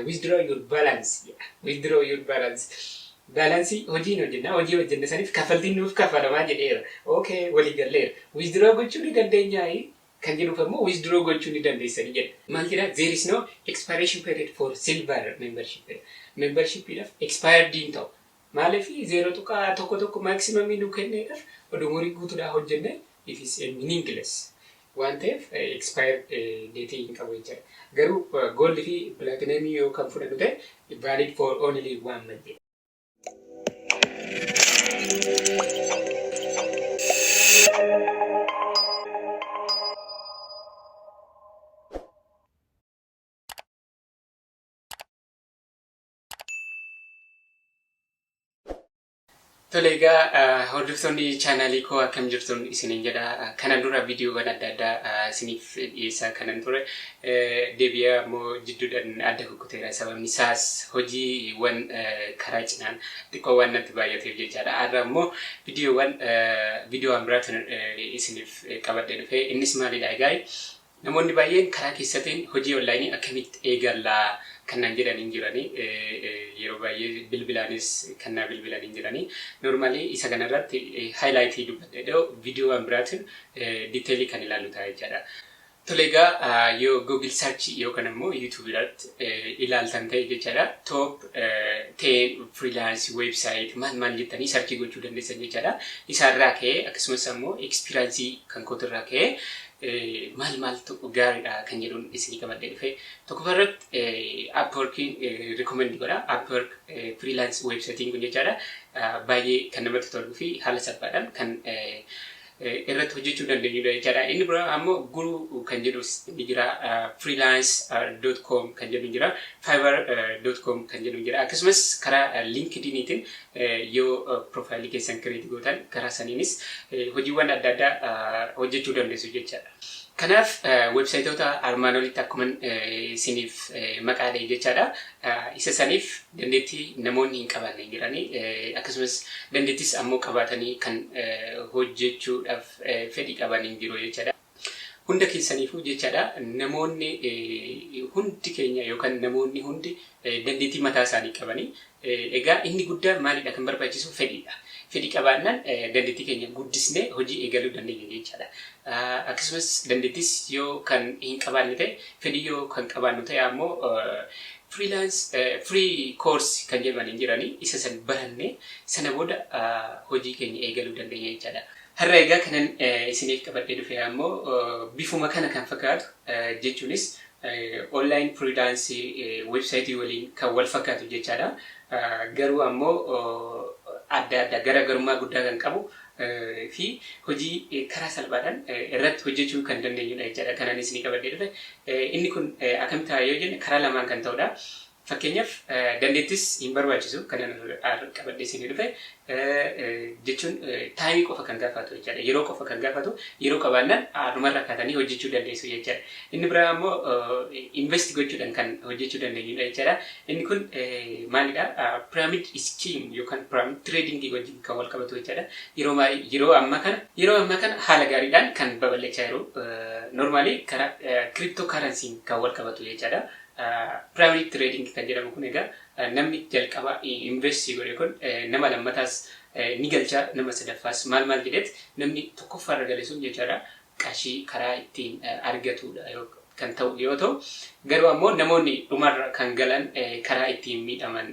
withdraw your balance. Withdraw your balance. Balance hojii hojjenna hojii hojjenne saniif kafaltiin nuuf kafalamaa jedheera. Okay walii galleera. Withdraw gochuu ni dandeenyaa kan jedhuuf ammoo withdraw gochuu ni dandeessanii jedha. Maal jedhaa there is no expiration period for silver membership. Membershipidhaaf expired hin ta'u. Maaliif 0 tokko maximum nu kenneedhaaf umurii guutuudhaa hojjenne it is meaningless. One time expired date hin qabu jechuudha. Garuu gold fi platinum yoo kan fudhannu ta'e valid for only 1 month. Tolega hordoftoonni channelii koo akkam jirtan isiniin jedha. Kana dura viidiyoo adda addaa isiniif dhiyeessaa kanan ture. Deebi'aa immoo jidduudhaan adda kukkuteera. Sababni isaas hojiiwwan karaa cinaan xiqqoo waan natti baay'ateef jechaadha. Har'a immoo viidiyoo biraatu isiniif qabadhee dhufe. Innis maalidha egaa? Namoonni baay'een karaa keessatiin hojii onlaayinii akkamitti eegallaa kannaan jedhanii jiranii yeroo baay'ee bilbilaanis kannaa bilbilanii jiranii normally isa kanarratti highlightii dubbadhee viidiyoo biraatiin detailii kan ilaallu ta'a jechaadha. Tolega yoo Google search yookaan immoo YouTube irratti ilaaltan ta'e jechaadha. Top 10 freelance website maal jettanii search gochuu dandeessan jechaadha. Isaarraa ka'ee akkasumas immoo experience kan kootirraa ka'ee maaltu gaariidha kan jedhuun isinii qabadhee dhufe. Tokkoffaarratti Upwork recommend godha. Upwork freelance website kun jechaadha. Baay'ee kan namatti toluu fi haala salphaadhaan kan irratti hojjechuu dandeenyudha jechaadha. Inni biraa ammoo guruu kan jedhu ni jira. freelance.com kan jedhu jira. fiverr.com kan jedhu jira. Akkasumas karaa LinkedIniitiin yoo profaayilii keessan create gootan karaa saniinis hojiiwwan adda addaa hojjechuu dandeessu jechaadha. Kanaaf websaayitoota armaan olitti akkuma isiniif maqaalee jechaadha. Isa saniif dandeettii namoonni hin qabaanne jiranii akkasumas dandeettis ammoo qabaatanii kan hojjechuudhaaf fedhii qaban hin jiru jechaadha. Hunda keessaniifuu jechaadha namoonni hundi keenya yookaan namoonni hundi dandeettii mataa isaanii qabanii egaa inni guddaa maalidha kan barbaachisu fedhiidha. Fedhii qabaannaan dandeettii keenya guddisnee hojii eegaluu dandeenya jechaadha. Akkasumas dandeettis yoo kan hin qabaanne ta'e fedhii yoo kan qabaannu ta'e ammoo freelance free course kan jedhamanii jiranii isa san barannee sana booda hojii keenya eegaluu dandeenya jechaadha. Har'a egaa kanan isiniif qabadhee dhufe ammoo bifuma kana kan fakkaatu jechuunis online freelance website waliin kan wal fakkaatu jechaadha. Garuu ammoo adda garaagarummaa guddaa kan qabu fi hojii karaa salphaadhaan irratti hojjechuu kan dandeenyudha jechaadha. Kanan isinii qabadhee dhufe. Inni kun akkamitti ta'a yoo jenne karaa lamaan kan ta'udha. Fakkeenyaaf dandeettis hin barbaachisu kanan qabadhee isinii dhufe jechuun taayimii qofa kan gaafatu jechaadha. Yeroo qofa kan gaafatu yeroo qabaannaan adumarra kaatanii hojjechuu dandeessu jechaadha. Inni biraa ammoo invest gochuudhaan kan hojjechuu dandeenyudha jechaadha. Inni kun maalidha? Pyramid scheme yookaan pyramid trading wajjin kan wal qabatu jechaadha. Yeroo ammaa kana haala gaariidhaan kan babal'achaa jiru normally karaa cryptocurrency kan wal qabatu jechaadha. Pyramid trading kan jedhamu kun egaa namni jalqaba invest godhe kun nama lammataas ni galcha nama sadaffaas maal jedhet namni tokkoffaarra gale sun jechaadha qarshii karaa ittiin argatudha kan ta'u yoo ta'u garuu ammoo namoonni dhumarra kan galan karaa ittiin miidhaman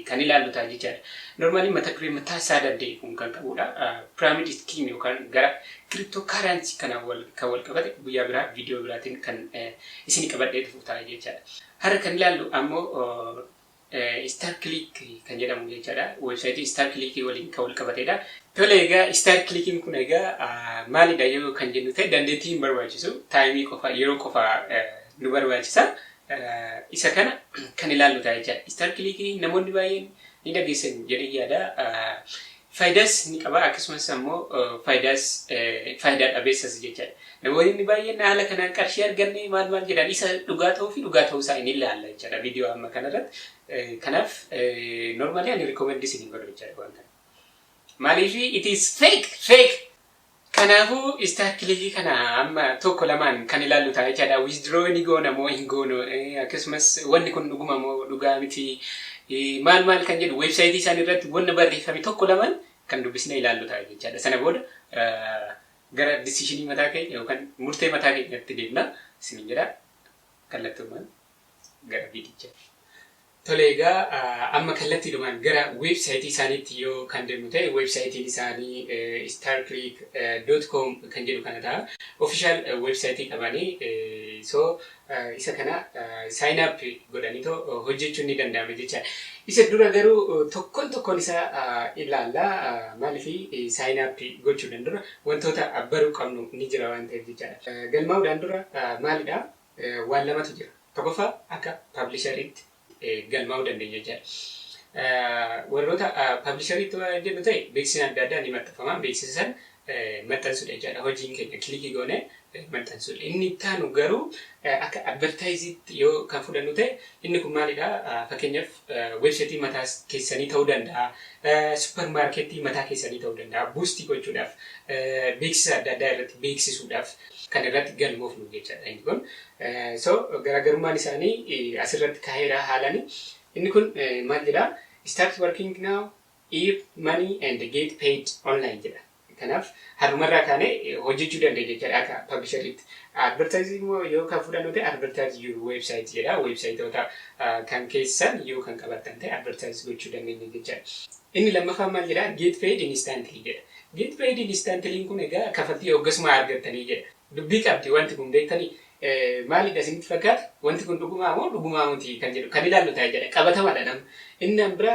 kan ilaallu ta'a jechaadha. Normally mataa isaa danda'e kun kan qabudha. Pyramid scheme yookaan gara cryptocurrency kana kan wal qabate guyyaa biraa viidiyoo biraatiin kan isinii qabadhee dhufu ta'a jechaadha. Har'a kan ilaallu ammoo Star Click kan jedhamu jechaadha. Website Star Click waliin kan wal qabatedha. Tole egaa Star Click kun egaa maalidha yoo kan jennu ta'e dandeettii hin barbaachisu. Taayimii qofa yeroo qofa nu barbaachisa. Isa kana kan ilaallu ta'a jechaadha. Star Click namoonni baay'een ni dhageessan jedhee yaada. Faayidaas ni qaba akkasumas ammoo faayidaa dhabeessas jechaadha. Namoonni baay'een haala kanaan qarshii arganne maal jedhan isa dhugaa ta'uu fi dhugaa ta'uu isaa inni ilaalla jechaadha viidiyoo amma kanarratti. Kanaaf normally ani recommend isinii godhu jechaadha waan kana. Maaliif it is fake Kanaafuu istaar kilikii kana amma tokko lamaan kan ilaallu ta'a jechaadha. Withdraw ni goona moo hin goono akkasumas wanni kun dhuguma moo dhugaa miti maal kan jedhu weebsaayitii isaanii irratti wanna barreeffame tokko lamaan kan dubbisnee ilaallu ta'a jechaadha. Sana booda gara decisionii mataa keenya yookaan murtee mataa keenyatti deemna isin jedha kallattumaan gara viidichaa. Tole egaa amma kallattiidhumaan gara weebsaayitii isaaniitti yoo kan deemnu ta'e weebsaayitiin isaanii starclick.com kan jedhu kana ta'a. Official weebsaayitii qabanii isa kana sign up godhaniitoo hojjechuun ni danda'ama jechaadha. Isa dura garuu tokkoon isaa ilaalla maaliif sign up gochuu dandura wantoota baruu qabnu ni jira waan ta'eef jechaadha. Galmaa'uudhaan dura maalidha? Waan lamatu jira. Tokkoffaa akka publisheriitti galmaa'uu dandeenya jechaadha. Warroota publisheriitti waan jennu ta'e beeksisni adda addaa ni maxxanfama. Beeksisa san maxxansuudha jechaadha. Hojiin keenya kilikii goonee maxxansuudha. Inni itti aanu garuu akka advertaayiziitti yoo kan fudhannu ta'e inni kun maalidha? Fakkeenyaaf weebsaayitii mataa keessanii ta'uu danda'a. Supermaarkeetii mataa keessanii ta'uu danda'a. Buustii gochuudhaaf beeksisa adda addaa irratti beeksisuudhaaf kan irratti galmoofnu jechaadha. Inni kun garaagarummaan isaanii asirratti kaa'eera haalani. Inni kun maal jedha? Start working now, earn money and get paid online jedha. Kanaaf harumarraa kaanee hojjechuu dandeenya jechaadha akka publisheriitti. Advertising yoo kan fudhannu ta'e advertise your website jedha. Websaayitoota kan keessan yoo kan qabattan ta'e advertise gochuu dandeenya jechaadha. Inni lammaffaan maal jedha? Get paid instantly jedha. Get paid instantly kun egaa kaffaltii hoggasuma argattanii jedha. Dubbii qabdi wanti kun beektanii maalidha isinitti fakkaata? Wanti kun dhugumaa moo dhugumaa miti kan jedhu kan ilaallu ta'a jedha. Qabatamaadha nama. Inni bira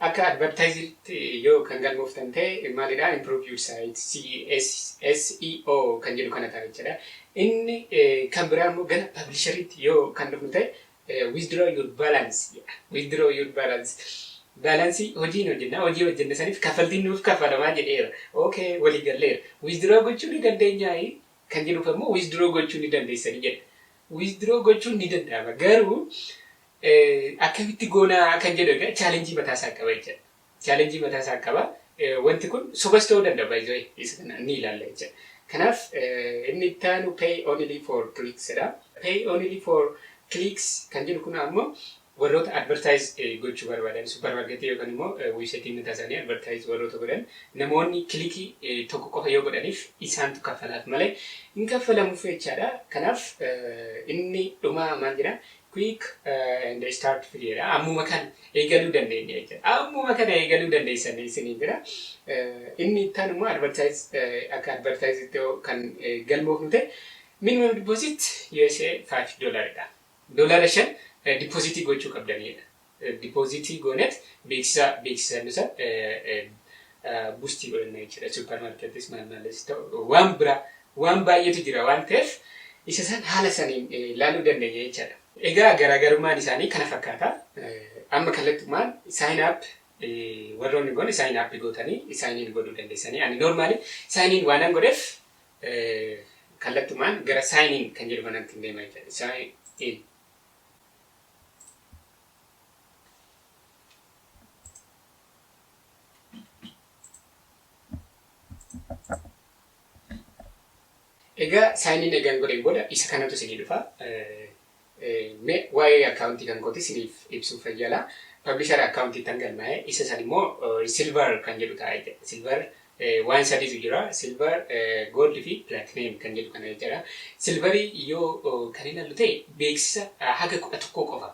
akka advertaayiziitti yoo kan galmooftan ta'e maalidha? Improve your site SEO kan jedhu kana ta'a jechuudha. Inni kan biraa immoo gara publisheriitti yoo kan dhufnu ta'e withdraw your balance jedha. Withdraw your balance. Baalaansii hojii hojjenna saniif kaffaltiin nuuf kaffalamaa jedheera. Okay, walii galleera. Withdraw gochuu ni dandeenyaa kan jedhuuf ammoo withdraw gochuu ni dandeessanii jedha. Withdraw gochuun ni danda'ama. Garuu akkamitti goonaa kan jedhu egaa chaalenjii mataasaa qaba jechuudha. Chaalenjii mataasaa qaba. Wanti kun sobas ta'uu danda'a baay'ee isa kana ni ilaalla jechuudha. Kanaaf inni itti aanu pay only for clicks jedha. Pay only for clicks kan jedhu kun ammoo warroota advertise gochuu barbaadan supermarketii yookaan immoo weebsaayitii mataa isaanii advertise warroota godhan namoonni kilikii tokko qofa yoo godhaniif isaantu kaffalaaf malee hin kaffalamuuf jechaadha. Kanaaf inni dhumaa maal jedha? Quick and start free jedha. Ammuma kan eegaluu dandeenya jechuudha. Ammuma kana eegaluu dandeessan isiniin jira. Inni itti aanu immoo advertise akka advertise kan galmoofnu ta'e minimum deposit USA $5 $5 depositii gochuu qabdanidha. Depositii goonet beeksisan isa buustii godhanna jechuudha. Supermarketis maallis ta'u waan baay'eetu jira waan ta'eef isa san haala saniin ilaaluu dandeenya jechaadha. Egaa garaagarummaan isaanii kana fakkaata. Amma kallattumaan sign up warroonni goone sign up gootanii sign in godhuu dandeessanii. Ani normaali sign in waanan godheef kallattumaan gara sign in kan jedhu kanatti hin deemaa jechaadha. Sign in. Egaa sign in egaan godheen booda isa kanatu isinii dhufa. Waa'ee akkaawuntii kan kooti isiniif ibsuuf fayyala. Publisher akkaawuntii tan galmaa'e isa san immoo silver kan jedhu ta'a jechuudha. Silver waan sadiitu jira. Silver, gold fi platinum kan jedhu kana jechuudha. Silverii yoo kan ilaallu ta'e beeksisa haga 11 qofa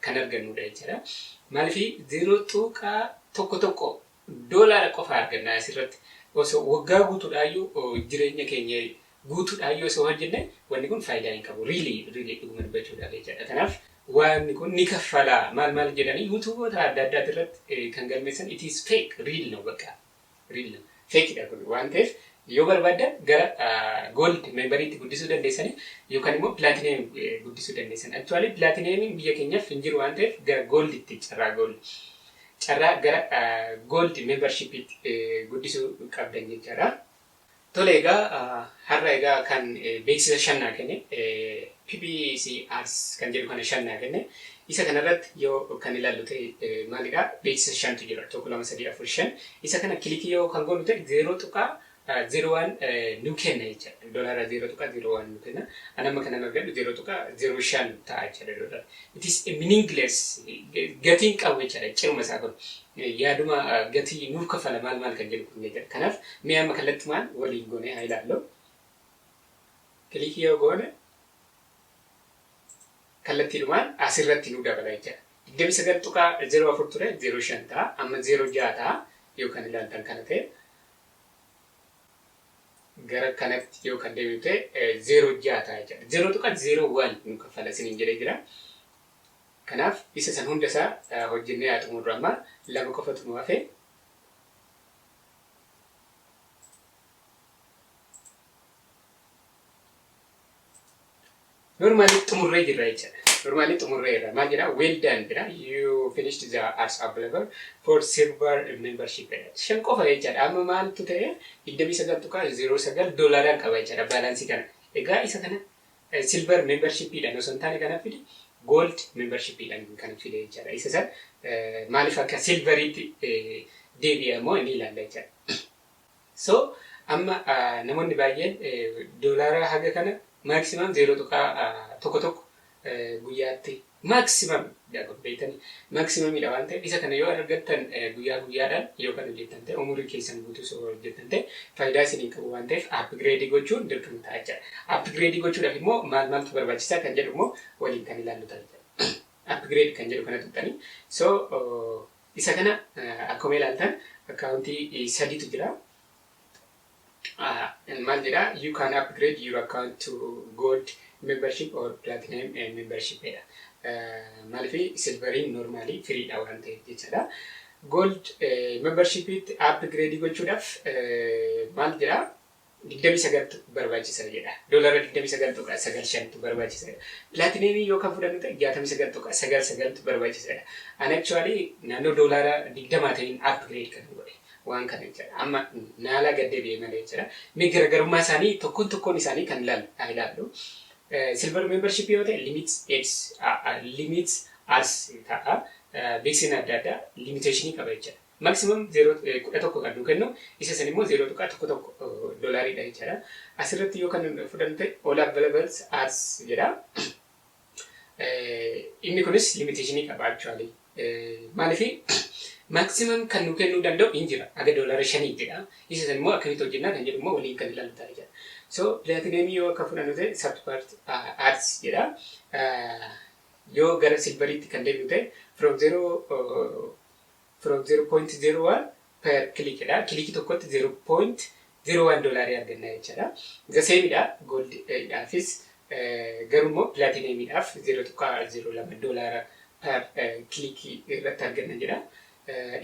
kan argannudha jechuudha. Maaliif 0.1 $1 qofa arganna asirratti. Osoo waggaa guutuudhaayyuu jireenya keenya guutuudhaayyuu osoo hojjenne wanni kun faayidaa hin qabu. Really dhuguma dubbachuudhaaf jechaadha. Kanaaf wanni kun ni kaffala maal jedhanii yuutuuboota adda addaa irratti kan galmeessan it is fake real no bakka real no fakeidha kun waan ta'eef yoo barbaaddan gara gold memberiitti guddisuu dandeessanii yookaan immoo platinum guddisuu dandeessan. Actually platinum biyya keenyaaf hin jiru waan ta'eef gara golditti carraa gara gold membershipitti guddisuu qabdan jechaadha. Tole egaa har'a egaa kan beeksisa shannaa kenne PPC ads kan jedhu kana shannaa kenne isa kanarratti yoo kan ilaallu ta'e maalidha beeksisa shantu jira 1 2 3 4 5 isa kana kilikii yoo kan goonu ta'e 0.1 01 nu kenna jechaadha. Doolaara 0.01 nu kenna. Anamma kana argadhu 0.05 ta'a jechaadha doolaara. It is meaningless. Gatiin qabu jechaadha ciruma isaa kun. Yaaduma gatii nuuf kafala maal kan jedhu kun jechaadha. Kanaaf mee amma kallattumaan waliin goonee haa ilaallu. Kilikii yoo goone kallattiidhumaan asirratti nu dabala jechaadha. 29.04 ture 05 ta'a. Amma 06 ta'a yoo kan ilaaltan kana ta'e. Gara kanatti yoo kan deemnu ta'e 06 ta'a jechaadha. 0.01 nu kafala isiniin jedhee jira. Kanaaf isa san hunda isaa hojjennee haa xumurru amma lama qofatu nu hafe. Normally xumurree jirra jechaadha. Normally xumurreerra. Maal jedhaa? Well done jedha. You finished the arts available for silver membership. Shan qofa jechaadha. Amma maaltu ta'e 29.09 doolaaraan qaba jechaadha baalaansii kana. Egaa isa kana silver membershipidhaan osoo hin taane kana fide gold membershipidhaan kan fide jechaadha. Isa san maaliif akka silveriitti deebi'a immoo inni ilaalla jechaadha. So amma namoonni baay'een doolaara haga kana maximum 0.1 guyyaatti maximum beektan maximum ila waan ta'eef isa kana yoo argattan guyyaadhaan yoo kan hojjettan ta'e umurii keessan guutuu soo hojjettan ta'e faayidaa isin qabu waan ta'eef upgrade gochuun dirqama ta'a jechuudha. Upgrade gochuudhaaf immoo maaltu barbaachisaa kan jedhu immoo waliin kan ilaallu ta'a jechuudha. Upgrade kan jedhu kana tuqxanii so isa kana akkuma ilaaltan akkaawuntii sadiitu jira. Maal jedhaa you can upgrade your account to gold membership or platinum membership. Maalifi silveriin normally free dha waan ta'eef jechaadha. Gold membership upgrade gochuudhaaf maal jedhaa 29 barbaachisa jedha. Doolaara 29.95 barbaachisa. Platinum yoo kan fudhannu ta'e 69.99 barbaachisa. An actually naannoo doolaara 20 ta'in upgrade kan godhe. Waan kana jechaadha. Amma naala gaddeebi'ee malee jechaadha. Mee garaagarummaa isaanii tokkoon isaanii kan ilaallu. Silver membership yoo ta'e limits as ta'a. Beeksisni adda addaa limitationii qaba jechaadha. Maximum 0.11 kan nu kennu isa san immoo 0.11 doolaaridha jechaadha. Asirratti yoo kan fudhannu ta'e all available as jedha. Inni kunis limitationii qaba actually. Maalifi maximum kan nu kennuu danda'u hin jira. Aga doolaara 5 jedha. Isa san immoo akkamitti hojjennaa kan jedhu immoo waliin kan ilaallu ta'a jechaadha. So platinum yoo akka fudhannu ta'e subpart arts jedha. Yoo gara silveriitti kan deemnu ta'e from 0.01 per click jedha. Clickii tokkotti 0.01 doolaarii arganna jechaadha. The same dha gold dhaafis garuu immoo platinumidhaaf 0.02 doolaara per clickii irratti arganna jedha.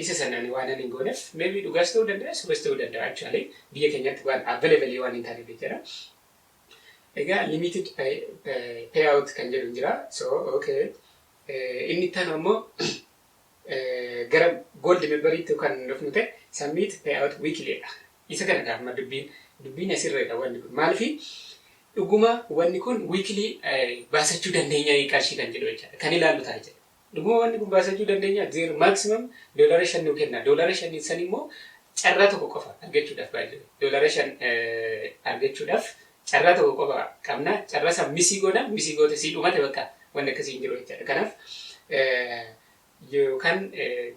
Isa sanaan waan ani gooneef maybe dhugaas ta'uu danda'a sobas ta'uu danda'a actually biyya keenyatti waan available waan hin taaneef jechuudha. Egaa limited payout kan jedhu jira. So okay inni itaan ammoo gara gold memberiitti kan dhufnu ta'e submit payout weekly dha. Isa kana gaafuma dubbiin asirradha wanni kun maalifi dhuguma wanni kun weekly baasachuu dandeenya qarshii kan jedhu jechuudha. Kan ilaallu ta'a jechuudha. Dhuguma wanni kun baasachuu dandeenya zero maximum doolaara 5 nu kenna. Doolaara 5 san immoo carraa tokko qofa argachuudhaaf baay'ee. Doolaara 5 argachuudhaaf carraa tokko qofa qabna. Carraa san misii goota sii dhumate bakka wanni akkasii hin jiru jechuudha. Kanaaf yookaan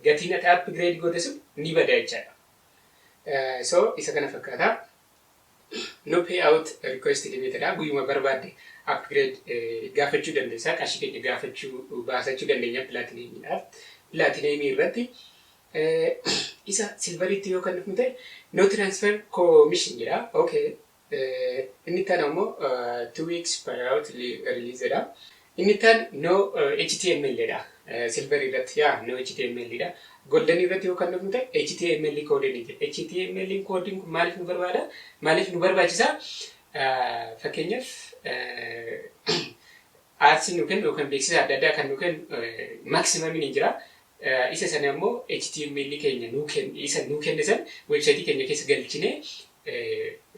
gatiin ati upgrade goote sun ni bada jechuudha. So isa kana fakkaata. No payout request limitedha. Guyyuma barbaadde upgrade gaafachuu dandeessa. Qarshii keenya baasachuu dandeenya platinumidhaaf. Platinum irratti isa silveriitti yoo kan dhufnu ta'e no transfer commission jedha. Okay. Inni taan ammoo 2 weeks payout release dha. Inni taan no HTML dha. Silver irratti no HTML dha. Golden irratti yoo kan dhufnu ta'e HTML koodiin jira. HTML koodiin kun maaliif nu barbaada? Maaliif nu barbaachisa? Fakkeenyaaf aarsiin nu kennu yookaan beeksisa adda addaa kan nu kennu maximum ni jira. Isa sana ammoo HTML keenya nu kenne san websaayitii keenya keessa galchine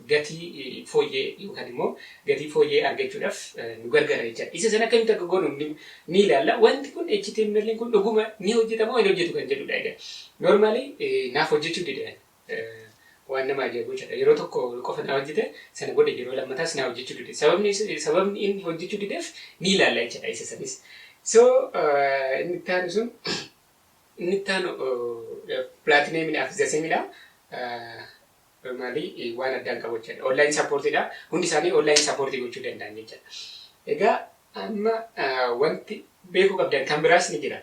gatii fooyyee yookaan immoo gatii fooyyee argachuudhaaf nu gargaara jechuudha. Isa sana akkamitti akka goonu ni ilaalla. Wanti kun HTML kun dhuguma ni hojjetama hin hojjetu kan jedhudha egaa. Normally naaf hojjechuu didee waan nama ajaa'ibu jechuudha. Yeroo tokko qofa na hojjete sana booda yeroo lammataas na hojjechuu dide. Sababni inni hojjechuu dideef ni ilaalla jechuudha isa sanis. So inni taanu sun inni taanu plaatineemiidhaaf zaseemiidha. Normally waan addaan qabu jechuudha. Online supportidha. Hundi isaanii online supportii gochuu danda'an jechuudha. Egaa amma wanti beekuu qabdan kan biraas ni jira.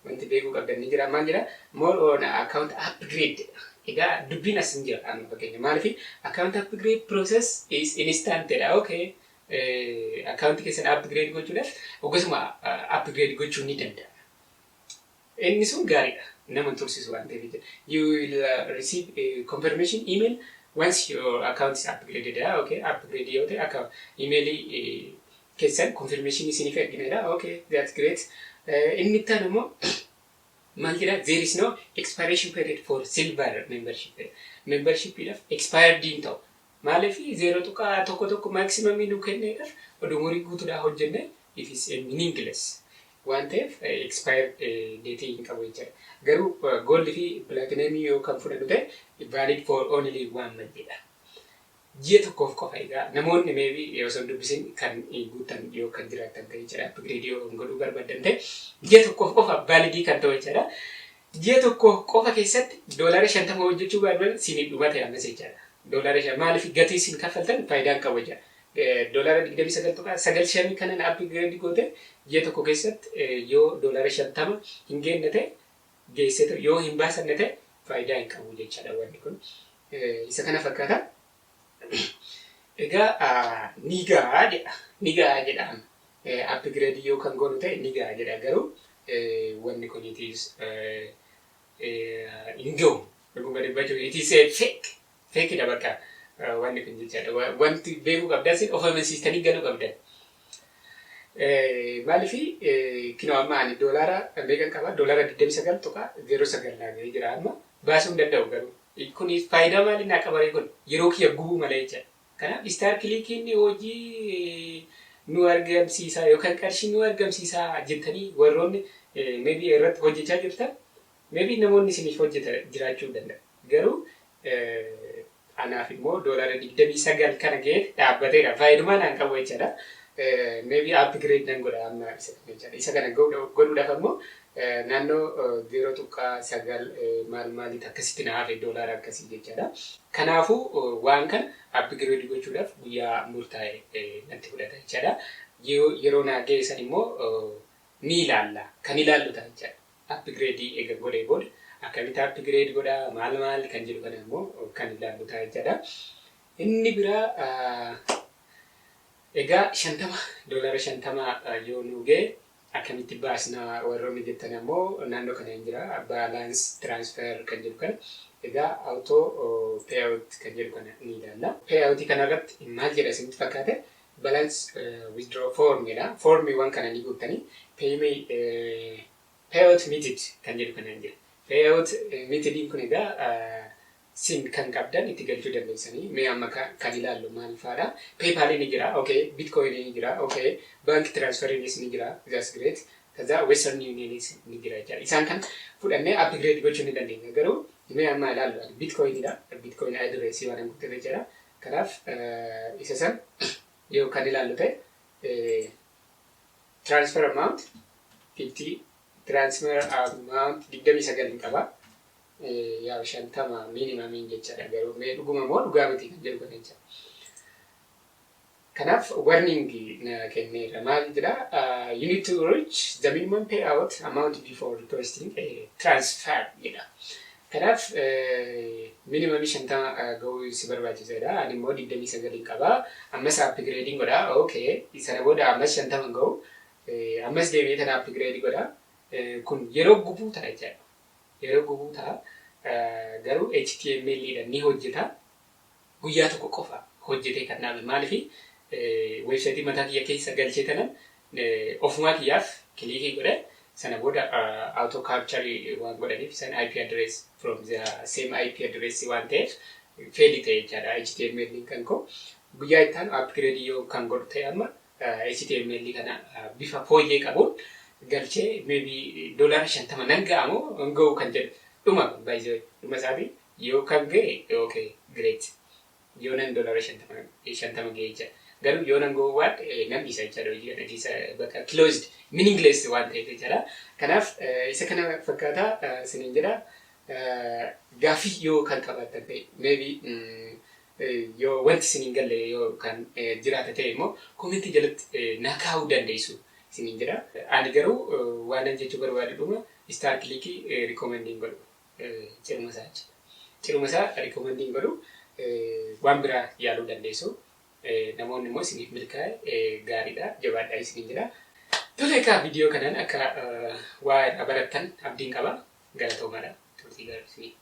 Wanti beekuu qabdan ni jira. Maal jira? More on account upgrade. Egaa dubbiin as hin jira amma fakkeenya maaliif account upgrade process is instantedha. Okay. Account keessan upgrade gochuudhaaf oggosuma upgrade gochuu ni danda'a. Inni sun gaariidha. Nama tursiisu waan ta'eef you will receive a confirmation email once your account is upgraded. Okay, upgrade yoo ta'e account email keessan confirmation isiniif erginedha. Okay, that's great. Inni itti immoo maal jedha? There is no expiration period for silver membership. Membership idhaaf expired din ta'u. Maaliif zero tuqaa tokko maximum nu kenneedhaaf umurii guutuudhaa hojjenne it is meaningless. Waan ta'eef expired date hin qabu jechuudha. Garuu gold fi platinum yoo kan fudhannu ta'e valid for only 1 month jedha. Ji'a tokkoof qofa egaa namoonni maybe yoo son dubbisin kan guutan yoo kan jiraatan ta'e jechuudha. Upgrade yoo godhuu barbaadan ta'e ji'a tokkoof qofa validii kan ta'u jechuudha. Ji'a tokkoof qofa keessatti $50 hojjechuu barbaadan sinii dhumate ammas jechuudha. $50 maaliif gatii sin kaffaltan faayidaan qabu jechuudha. $29.9 kanan upgrade goote ji'a tokko keessatti yoo $50 hin geenne ta'e geessetu yoo hin baasanne ta'e faayidaa hin qabu jechaadha wanni kun. Isa kana fakkaata. Egaa ni gahaa jedhama. Upgrade yoo kan goonu ta'e ni gahaa jedha garuu wanni kun it is hin gahu. It is a fake dha bakka. Wanni kun jechaadha. Wanti beekuu qabdan sin of amansiistanii galuu qabdan. Maaliif kinoo amma ani doolaara meeqan qaba? $29.09 laagee jira amma baasuu hin danda'u garuu. Kunis faayidaa maalii naa qabaree kun yeroo kiyya gubuu malee jechaadha. Kanaaf star clicking hojii nu argamsiisaa yookaan qarshii nu argamsiisaa jettanii warroonni maybe irratti hojjechaa jirtan maybe namoonni isiniif hojjeta jiraachuu danda'a. Garuu anaaf immoo $29 kana ga'e dhaabbateera. Faayiduma naan qabu jechaadha. Maybe upgrade nan godha amma isa kana jechaadha. Isa kana godhuudhaaf ammoo naannoo 0.9 maalitti akkasitti na hafe doolaara akkasii jechaadha. Kanaafuu waan kan upgrade gochuudhaaf guyyaa murtaa'e natti fudhata jechaadha. Yeroo naa geessan immoo ni ilaalla. Kan ilaallu ta'a jechaadha. Upgrade eega godhee booda akkamitti upgrade godha maal kan jedhu kana immoo kan ilaallu ta'a jechaadha. Inni biraa egaa $50 yoo nu ga'e akkamitti baasna warroonni jettan ammoo naannoo kana hin jira balance transfer kan jedhu kana egaa auto payout kan jedhu kana ni ilaalla. Payout kana irratti maal jedha isinitti fakkaate balance withdraw form jedha. Formiiwwan kana ni guuttanii payout method kan jedhu kana hin jira. Payout methodiin kun egaa sin kan qabdan itti galchuu dandeessanii mee amma kan ilaallu maal faadha? PayPal ni jira, okay. Bitcoin ni jira, okay. Bank transfer ni jira, that's great. Kaza Western Union ni jira jechuudha. Isaan kan fudhannee upgrade gochuu ni dandeenya. Garuu mee amma ilaallu Bitcoin dha. Bitcoin address waan guuttee jira. Kanaaf isa san yoo kan ilaallu ta'e transfer amount 50 transfer amount 29 qaba. Yaa 50 minimum jechaadha garuu mee dhuguma moo dhugaa miti kan jedhu kana jecha. Kanaaf warning na kenneera maal jedha you need to reach the minimum payout amount before requesting a transfer jedha. Kanaaf minimum 50 ga'uu si barbaachisaadha. Ani immoo 29 qaba. Ammas upgrading godha. Okay. Isa booda ammas 50 ga'u. Ammas deebi'ee tana upgrade godha. Kun yeroo gubuu ta'a jechaadha. Yeroo gubuu ta'a. Garuu HTML dhaan ni hojjeta. Guyyaa tokko qofa hojjetee kan dhaabame maaliif website mataa kiyya keessa galchee tanan ofuma kiyyaaf kilikii godhe sana booda auto capture waan godhaniif san IP address from the same IP address waan ta'eef fail ta'e jechaadha. HTML kan koo guyyaa ittaan upgrade yoo kan godhu ta'e amma HTML kana bifa fooyyee qabuun galchee maybe $50 nan ga'amoo hanga'u kan jedhu dhuma baay'ee dhuma isaatii yoo kan ga'e okay great. Yonan dollar shantama geecha. Garuu yonan gowwaad nan isa jechaadha hojii kana isa bakka closed meaningless waan ta'eef jechaadha. Kanaaf isa kana fakkaataa isiniin jedha. Gaaffii yoo kan qabaattan ta'e maybe yoo wanti isiniin galle yoo kan jiraata ta'e immoo commenti jalatti naa kaa'uu dandeessu isiniin jedha. Ani garuu waan jechuu barbaadudhuma star clickii recommending godhu ciruma isaa jechuudha. Ciruma isaa recommending godhu waan biraa yaaluu dandeessu. Namoonni immoo isiniif milkaa'e gaariidha jabaadhaa isiniin jedha. Tole egaa viidiyoo kanaan akka waa barattan abdiin qaba. Galatoomaadha. Turtii gaarii isinii.